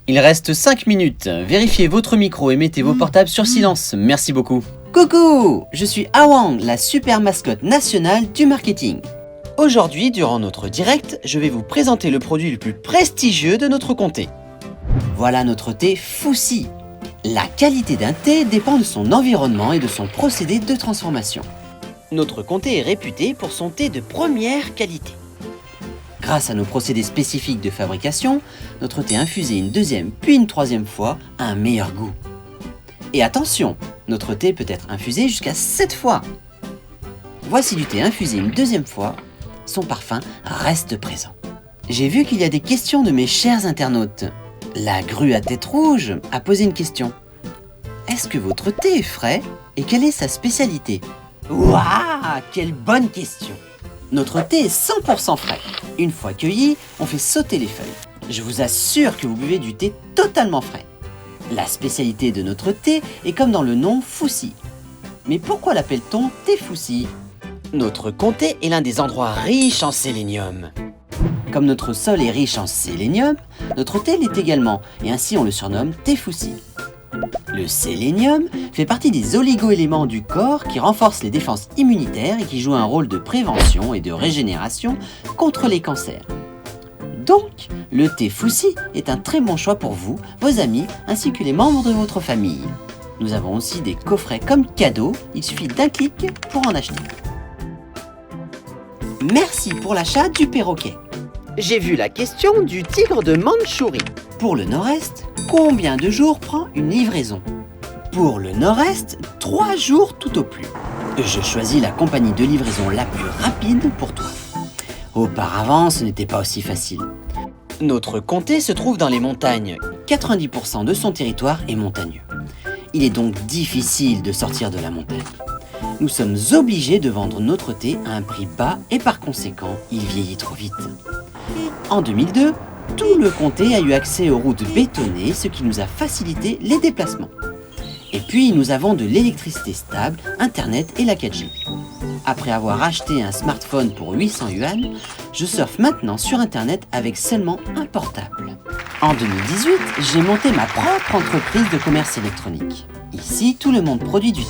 Il reste 5 minutes. Vérifiez votre micro et mettez vos portables sur silence. Merci beaucoup. Coucou, je suis Awang, la super mascotte nationale du marketing. Aujourd'hui, durant notre direct, je vais vous présenter le produit le plus prestigieux de notre comté. Voilà notre thé Foussi. La qualité d'un thé dépend de son environnement et de son procédé de transformation. Notre comté est réputé pour son thé de première qualité. Grâce à nos procédés spécifiques de fabrication, notre thé infusé une deuxième puis une troisième fois a un meilleur goût. Et attention, notre thé peut être infusé jusqu'à 7 fois. Voici du thé infusé une deuxième fois, son parfum reste présent. J'ai vu qu'il y a des questions de mes chers internautes. La grue à tête rouge a posé une question. Est-ce que votre thé est frais et quelle est sa spécialité? Waouh, quelle bonne question! Notre thé est 100% frais. Une fois cueilli, on fait sauter les feuilles. Je vous assure que vous buvez du thé totalement frais. La spécialité de notre thé est comme dans le nom Foussi. Mais pourquoi l'appelle-t-on thé Foussi? Notre comté est l'un des endroits riches en sélénium. Comme notre sol est riche en sélénium, notre thé l'est également, et ainsi on le surnomme thé Foussi. Le sélénium fait partie des oligo-éléments du corps qui renforcent les défenses immunitaires et qui jouent un rôle de prévention et de régénération contre les cancers. Donc, le thé Foussi est un très bon choix pour vous, vos amis, ainsi que les membres de votre famille. Nous avons aussi des coffrets comme cadeau, il suffit d'un clic pour en acheter. Merci pour l'achat du perroquet. J'ai vu la question du tigre de Mandchourie. Pour le nord-est, combien de jours prend une livraison? Pour le nord-est, 3 jours tout au plus. Je choisis la compagnie de livraison la plus rapide pour toi. Auparavant, ce n'était pas aussi facile. Notre comté se trouve dans les montagnes. 90% de son territoire est montagneux. Il est donc difficile de sortir de la montagne. Nous sommes obligés de vendre notre thé à un prix bas et par conséquent, il vieillit trop vite. En 2002, tout le comté a eu accès aux routes bétonnées, ce qui nous a facilité les déplacements. Et puis, nous avons de l'électricité stable, Internet et la 4G. Après avoir acheté un smartphone pour 800 yuan, je surfe maintenant sur Internet avec seulement un portable. En 2018, j'ai monté ma propre entreprise de commerce électronique. Ici, tout le monde produit du thé.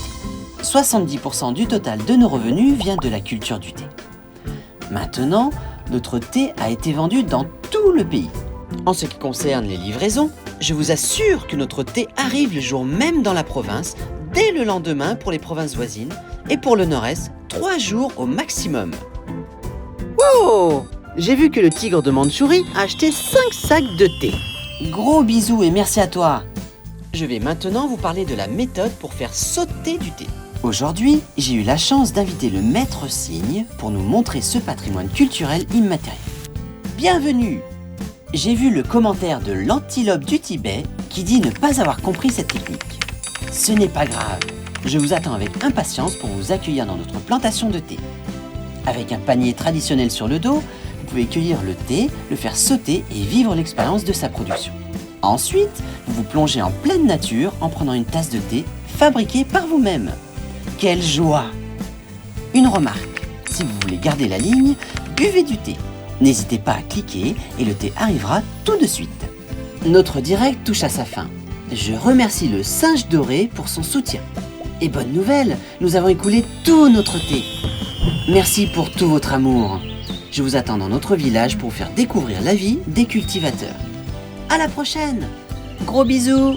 70% du total de nos revenus vient de la culture du thé. Maintenant, notre thé a été vendu dans tout le pays. En ce qui concerne les livraisons, je vous assure que notre thé arrive le jour même dans la province, dès le lendemain pour les provinces voisines, et pour le nord-est, 3 jours au maximum. Wow! J'ai vu que le tigre de Mandchourie a acheté 5 sacs de thé. Gros bisous et merci à toi! Je vais maintenant vous parler de la méthode pour faire sauter du thé. Aujourd'hui, j'ai eu la chance d'inviter le maître cygne pour nous montrer ce patrimoine culturel immatériel. Bienvenue! J'ai vu le commentaire de l'antilope du Tibet qui dit ne pas avoir compris cette technique. Ce n'est pas grave, je vous attends avec impatience pour vous accueillir dans notre plantation de thé. Avec un panier traditionnel sur le dos, vous pouvez cueillir le thé, le faire sauter et vivre l'expérience de sa production. Ensuite, vous vous plongez en pleine nature en prenant une tasse de thé fabriquée par vous-même. Quelle joie! Une remarque, si vous voulez garder la ligne, buvez du thé. N'hésitez pas à cliquer et le thé arrivera tout de suite. Notre direct touche à sa fin. Je remercie le singe doré pour son soutien. Et bonne nouvelle, nous avons écoulé tout notre thé. Merci pour tout votre amour. Je vous attends dans notre village pour vous faire découvrir la vie des cultivateurs. À la prochaine! Gros bisous!